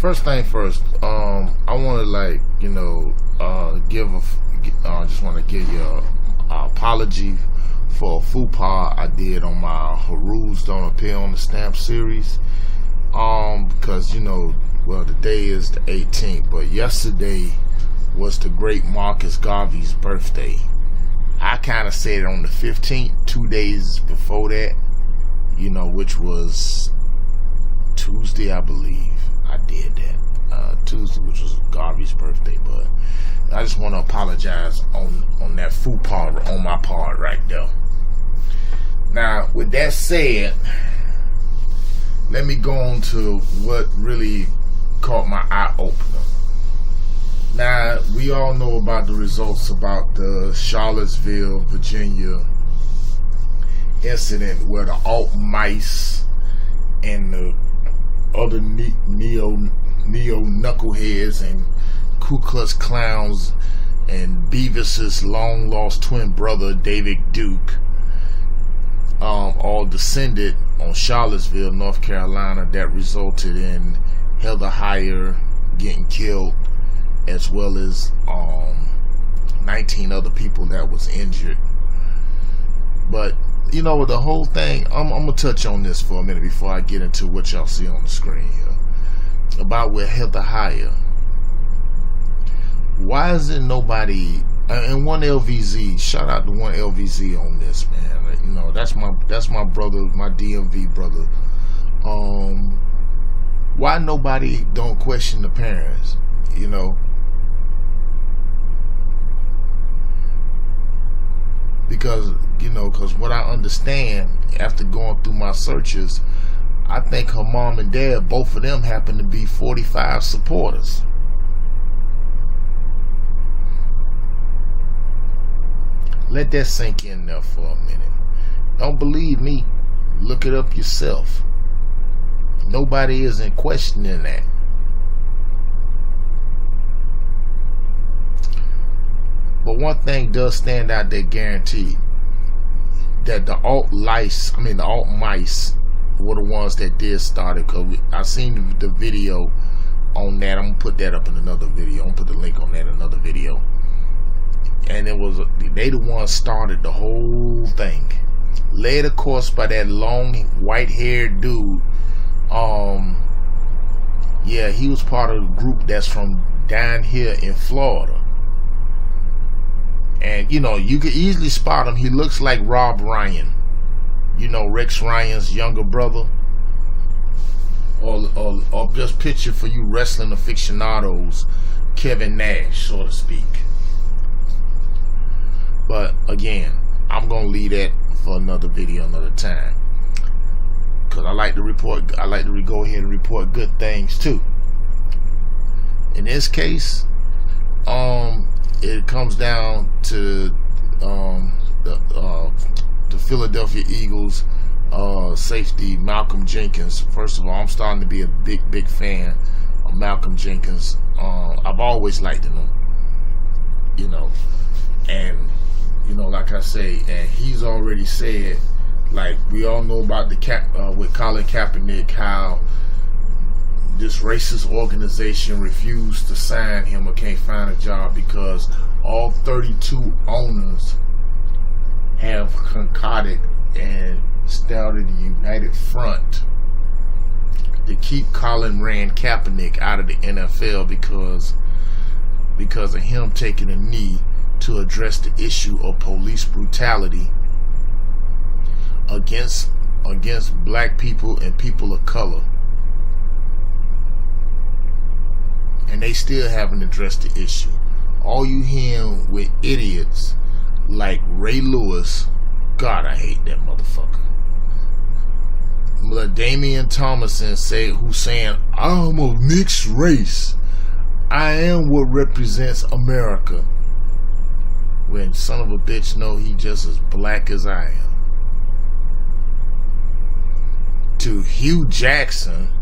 first thing first, I want to just want to give you a apology for a faux pas I did on my Harus Don't Appear on the Stamp series. Because today is the 18th, but yesterday was the great Marcus Garvey's birthday. I kind of said it on the 15th, 2 days before that, which was Tuesday, I believe. I did that. Tuesday, which was Garvey's birthday, but I just want to apologize on that faux pas on my part right there. Now, with that said, let me go on to what really caught my eye opener. Now, we all know about the results about the Charlottesville, Virginia incident where the alt mice and the other neo knuckleheads and Ku Klux Klans and Beavis's long lost twin brother David Duke all descended on Charlottesville, North Carolina. That resulted in Heather Heyer getting killed, as well as 19 other people that was injured. But the whole thing, I'm gonna touch on this for a minute before I get into what y'all see on the screen here about with Heather Heyer. Why isn't nobody, and 1LVZ, shout out to 1LVZ on this, man. That's my brother, my DMV brother. Why nobody don't question the parents? Because what I understand after going through my searches, I think her mom and dad, both of them happen to be 45 supporters. Let that sink in there for a minute. Don't believe me, look it up yourself. Nobody isn't questioning that. But one thing does stand out that guaranteed, that the alt mice were the ones that did start it. Cause I seen the video on that. I'm gonna put that up in another video. I'm gonna put the link on that in another video. And they the ones started the whole thing. Led, of course, by that long white-haired dude. Yeah, he was part of the group that's from down here in Florida. And you could easily spot him. He looks like Rob Ryan, Rex Ryan's younger brother, or just picture for you wrestling aficionados, Kevin Nash, so to speak. But again, I'm gonna leave that for another video, another time, because I like to report. I like to go ahead and report good things too. In this case, it comes down to the Philadelphia Eagles safety Malcolm Jenkins. First of all, I'm starting to be a big fan of Malcolm Jenkins. I've always liked him, and like I say, and he's already said, like we all know about with Colin Kaepernick, how this racist organization refused to sign him or can't find a job because all 32 owners have concocted and started a united front to keep Colin Kaepernick out of the NFL because of him taking a knee to address the issue of police brutality against black people and people of color. And they still haven't addressed the issue. All you hearing with idiots like Ray Lewis, God, I hate that motherfucker. Damian Thomason who's saying, I'm of mixed race. I am what represents America. When son of a bitch know he just as black as I am. To Hugh Jackson,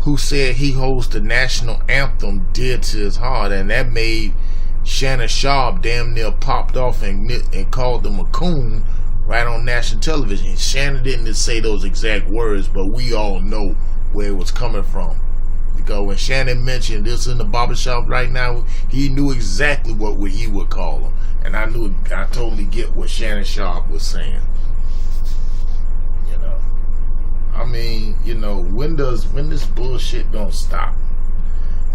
who said he holds the national anthem dear to his heart, and that made Shannon Sharp damn near popped off and called him a coon right on national television. Shannon didn't say those exact words, but we all know where it was coming from. Because when Shannon mentioned this in the barbershop right now, he knew exactly what he would call him. And I totally get what Shannon Sharp was saying. You know. I mean, you know, when this bullshit don't stop?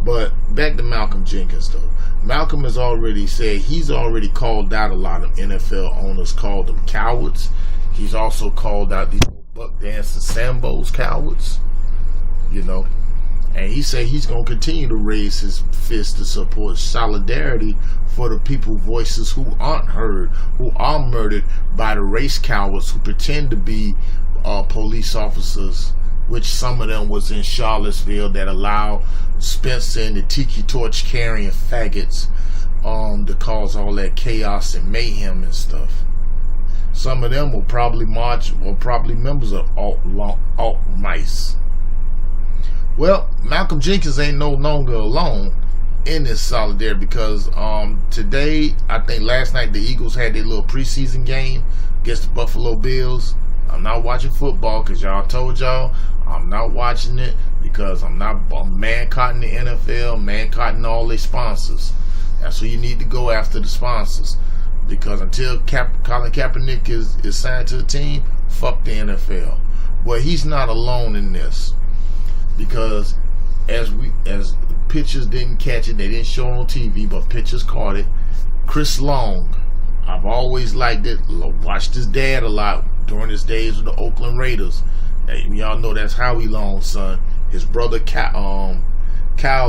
But back to Malcolm Jenkins though. Malcolm has already said he's already called out a lot of NFL owners, called them cowards. He's also called out these buck dancing Sambos cowards. You know. And he said he's going to continue to raise his fist to support solidarity for the people voices who aren't heard, who are murdered by the race cowards who pretend to be police officers, which some of them was in Charlottesville, that allowed Spencer and the tiki torch carrying faggots to cause all that chaos and mayhem and stuff. Some of them will probably march, or probably members of alt-mice. Well, Malcolm Jenkins ain't no longer alone in this solidarity, because today, I think last night, the Eagles had their little preseason game against the Buffalo Bills. I'm not watching football because y'all told y'all I'm not watching it, because I'm man-cotting the NFL, man-cotting all their sponsors. That's where you need to go after, the sponsors. Because until Colin Kaepernick is signed to the team, fuck the NFL. Well, he's not alone in this. Because as pitchers didn't catch it, they didn't show it on TV, but pitchers caught it. Chris Long, I've always liked it. Watched his dad a lot during his days with the Oakland Raiders. And y'all know that's Howie Long's son. His brother Kyle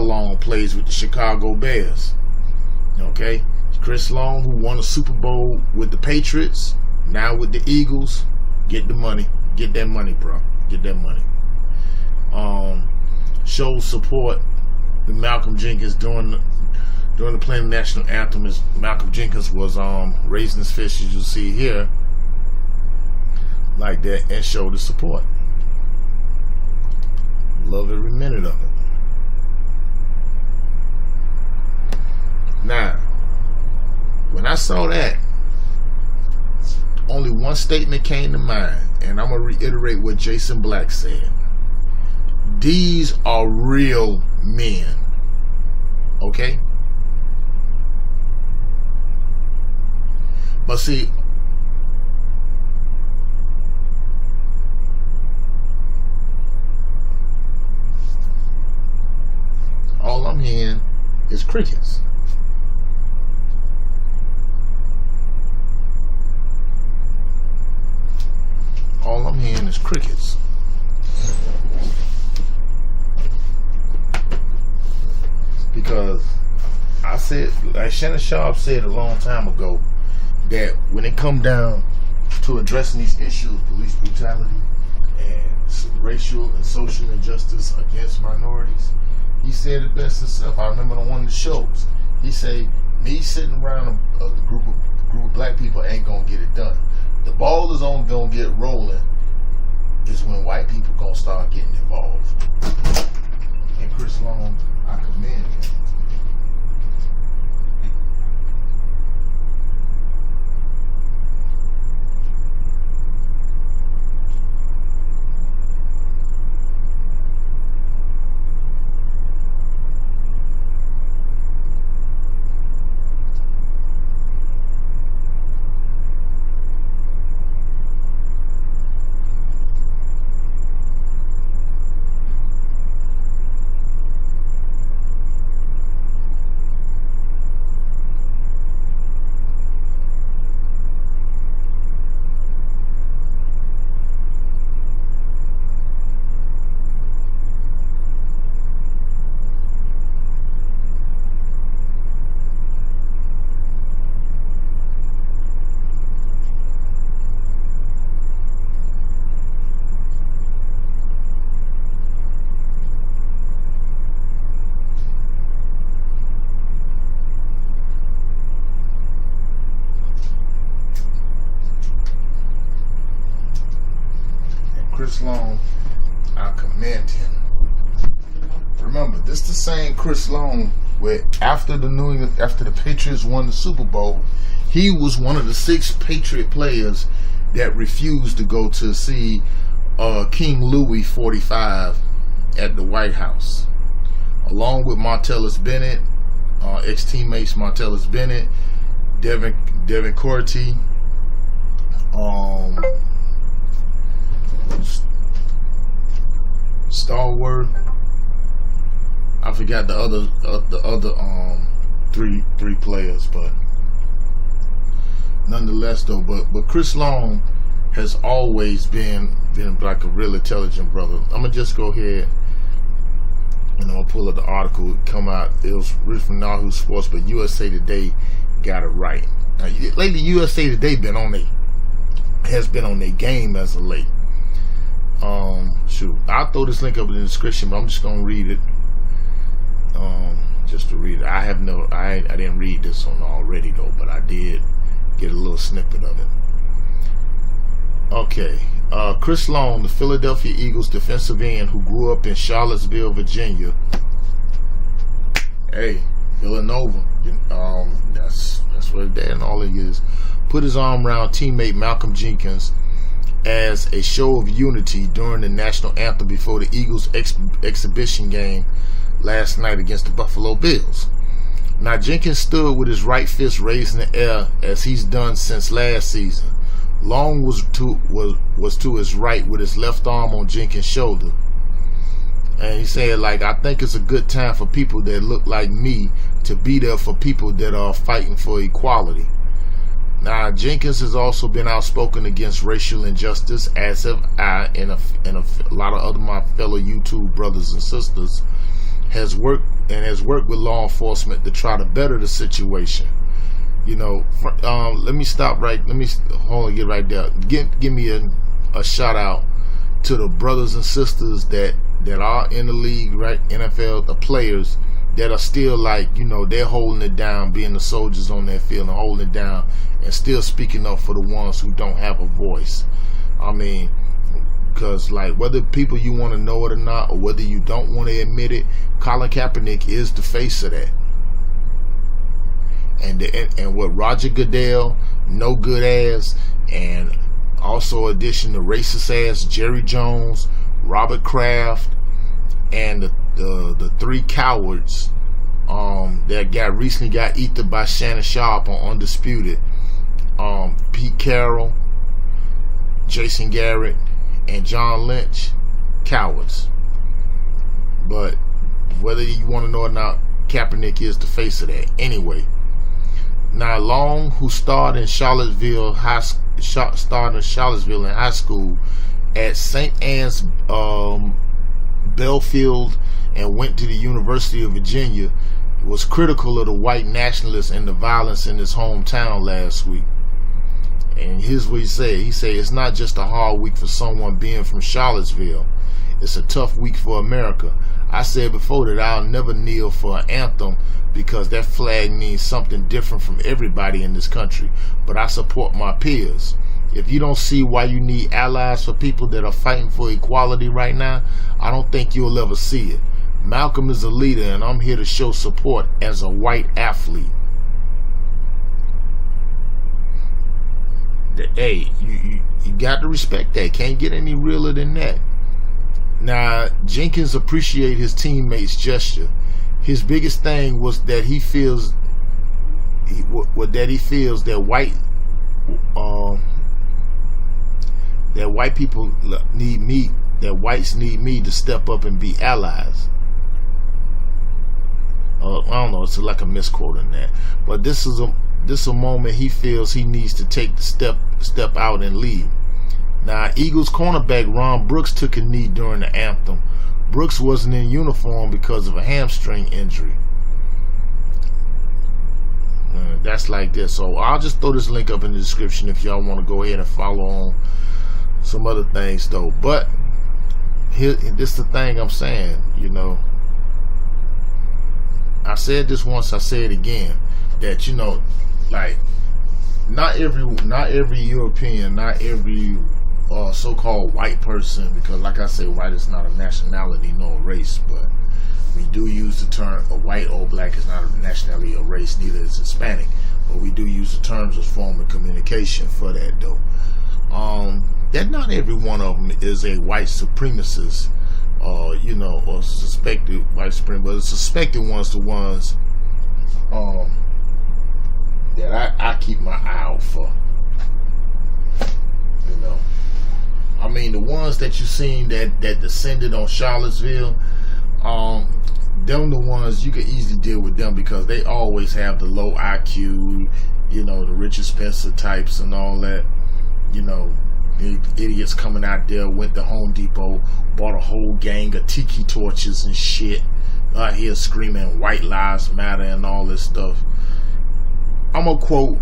Long plays with the Chicago Bears. Okay, Chris Long, who won a Super Bowl with the Patriots, now with the Eagles. Get the money, get that money, bro. Get that money. Shows support to Malcolm Jenkins during the playing the national anthem. As Malcolm Jenkins was raising his fist, as you'll see here, like that, and showed his support. Love every minute of it. Now, when I saw that, only one statement came to mind, and I'm gonna reiterate what Jason Black said. These are real men. Okay? But see, all I'm hearing is crickets. All I'm hearing is crickets. Because I said, like Shannon Sharp said a long time ago, that when it come down to addressing these issues, police brutality and racial and social injustice against minorities, he said it best himself. I remember on one of the shows, he said, me sitting around a group of black people ain't gonna get it done. The ball is only gonna get rolling is when white people gonna start getting involved. And Chris Long, I commend him. Chris Long, I commend him. Remember, this the same Chris Long where after the Patriots won the Super Bowl, he was one of the 6 Patriot players that refused to go to see King Louis 45 at the White House, along with Martellus Bennett, ex-teammates Martellus Bennett, Devin Corty, Stallworth. I forgot the other three players, but nonetheless though, but Chris Long has always been like a real intelligent brother. I'm gonna just go ahead and I'll pull up the article. It come out. It was written from Yahoo Sports, but USA Today got it right. Now, lately, USA Today has been on their game as of late. Shoot, I'll throw this link up in the description, but I'm just gonna read it. Just to read it. I didn't read this one already though, but I did get a little snippet of it. Okay, Chris Long, the Philadelphia Eagles defensive end who grew up in Charlottesville, Virginia. Hey, Villanova. That's what dad and all it is. Put his arm around teammate Malcolm Jenkins as a show of unity during the national anthem before the Eagles exhibition game last night against the Buffalo Bills. Now, Jenkins stood with his right fist raised in the air as he's done since last season. Long was to his right with his left arm on Jenkins' shoulder. And he said, like, I think it's a good time for people that look like me to be there for people that are fighting for equality. Now, Jenkins has also been outspoken against racial injustice, as have I and a lot of other my fellow YouTube brothers and sisters, has worked with law enforcement to try to better the situation. You know, let me stop right. Let me hold on, get right there. Give me a shout out to the brothers and sisters that are in the league, right? NFL, the players that are still like, you know, they're holding it down, being the soldiers on their field and holding it down and still speaking up for the ones who don't have a voice. I mean, because like whether people you want to know it or not, or whether you don't want to admit it, Colin Kaepernick is the face of that. And what Roger Goodell, no good ass, and also addition to racist ass Jerry Jones, Robert Kraft, and the three cowards that recently got eaten by Shannon Sharp on Undisputed, Pete Carroll, Jason Garrett, and John Lynch, cowards. But whether you want to know or not, Kaepernick is the face of that. Anyway, now Long, who starred in Charlottesville in high school at St. Anne's Belfield and went to the University of Virginia, was critical of the white nationalists and the violence in his hometown last week. And here's what he said. He said, it's not just a hard week for someone being from Charlottesville. It's a tough week for America. I said before that I'll never kneel for an anthem because that flag means something different from everybody in this country. But I support my peers. If you don't see why you need allies for people that are fighting for equality right now, I don't think you'll ever see it. Malcolm is a leader, and I'm here to show support as a white athlete. Hey, you got to respect that. Can't get any realer than that. Now, Jenkins appreciated his teammates' gesture. His biggest thing was that he feels that white people need me, that whites need me to step up and be allies. I don't know, it's like a misquote in that. But this is a moment he feels he needs to take the step out and lead. Now, Eagles cornerback Ron Brooks took a knee during the anthem. Brooks wasn't in uniform because of a hamstring injury. That's like this. So I'll just throw this link up in the description if y'all want to go ahead and follow on some other things though. But here, this is the thing I'm saying, you know. I said this once, I say it again, that, you know, like not every European, not every so-called white person, because like I say, white is not a nationality nor a race, but we do use the term white or black is not a nationality or race, neither is Hispanic, but we do use the terms as form of communication for that though. That not every one of them is a white supremacist, you know, know, or suspected white supremacists, but the suspected ones, the ones that I keep my eye out for. You know, I mean, the ones that you seen that descended on Charlottesville, them the ones you can easily deal with them because they always have the low IQ, you know, the Richard Spencer types and all that. You know, the idiots coming out there, went to Home Depot, bought a whole gang of tiki torches and shit, out here screaming white lives matter and all this stuff. I'm gonna quote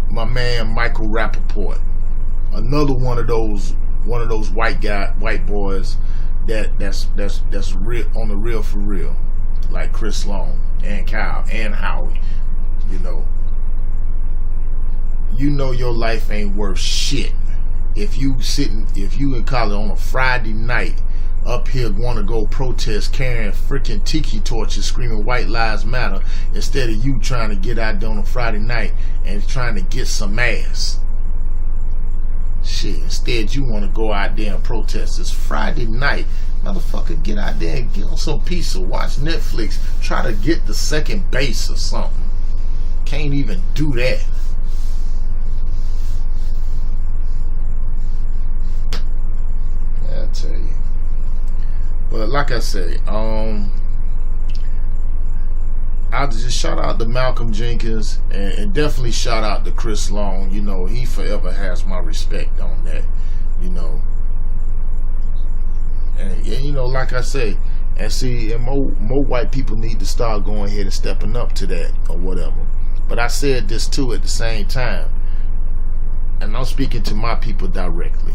my man Michael Rappaport, another one of those white boys that's real on the real for real, like Chris Long and Kyle and Howie. You know your life ain't worth shit if you in college on a Friday night up here want to go protest carrying freaking tiki torches screaming white lives matter instead of you trying to get out there on a Friday night and trying to get some ass. Shit, instead you want to go out there and protest. It's Friday night. Motherfucker, get out there and get on some pizza, watch Netflix, try to get the second base or something. Can't even do that. I'll tell you. But like I say, I'll just shout out to Malcolm Jenkins and definitely shout out to Chris Long. You know, he forever has my respect on that. You know, and you know, like I say, and see, and more white people need to start going ahead and stepping up to that or whatever. But I said this too at the same time, and I'm speaking to my people directly.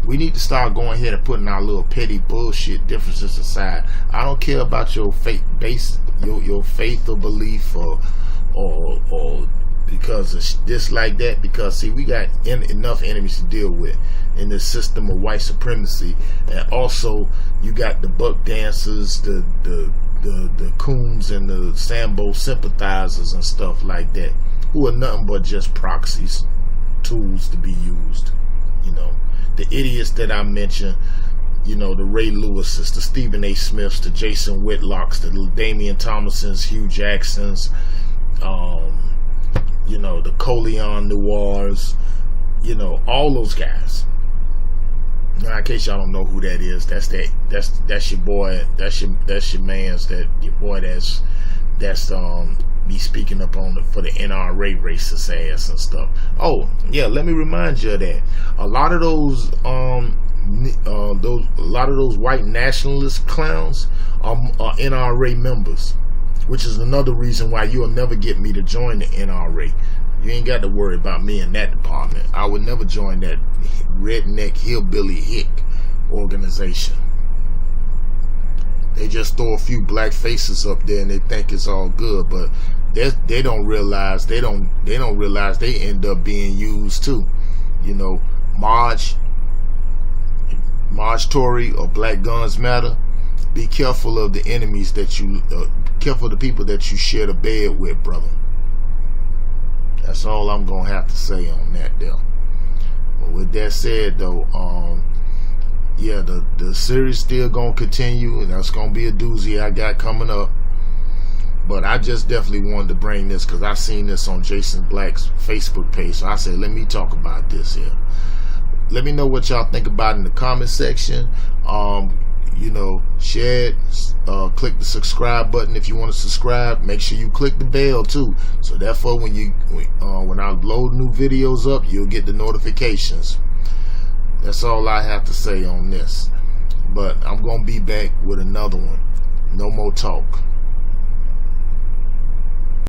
We need to start going ahead and putting our little petty bullshit differences aside. I don't care about your faith base, your faith or belief or because of this like that. Because see, we got enough enemies to deal with in this system of white supremacy, and also you got the buck dancers, the coons and the Sambo sympathizers and stuff like that, who are nothing but just proxies, tools to be used. You know, the idiots that I mentioned, you know, the Ray Lewises, the Stephen A. Smiths, the Jason Whitlocks, the Damian Thomasons, Hugh Jacksons, you know, the Coleon Noirs, you know, all those guys. Now, in case y'all don't know who that is, that's your boy, that's your man's, that your boy that's be speaking up on for the NRA racist ass and stuff. Oh yeah, let me remind you of that. A lot of those white nationalist clowns are NRA members, which is another reason why you'll never get me to join the NRA. You ain't got to worry about me in that department. I would never join that redneck hillbilly hick organization. They just throw a few black faces up there and they think it's all good, but they don't realize they end up being used too. You know, Marge Tory or Black Guns Matter. Be careful of the enemies that you, careful of the people that you share the bed with, brother. That's all I'm gonna have to say on that there. But with that said though, yeah, the series still gonna continue, and that's gonna be a doozy I got coming up. But I just definitely wanted to bring this because I seen this on Jason Black's Facebook page, so I said let me talk about this here. Let me know what y'all think about it in the comment section. You know, share it, click the subscribe button if you want to subscribe. Make sure you click the bell too, so therefore when I load new videos up, you'll get the notifications. That's all I have to say on this. But I'm gonna be back with another one. No more talk.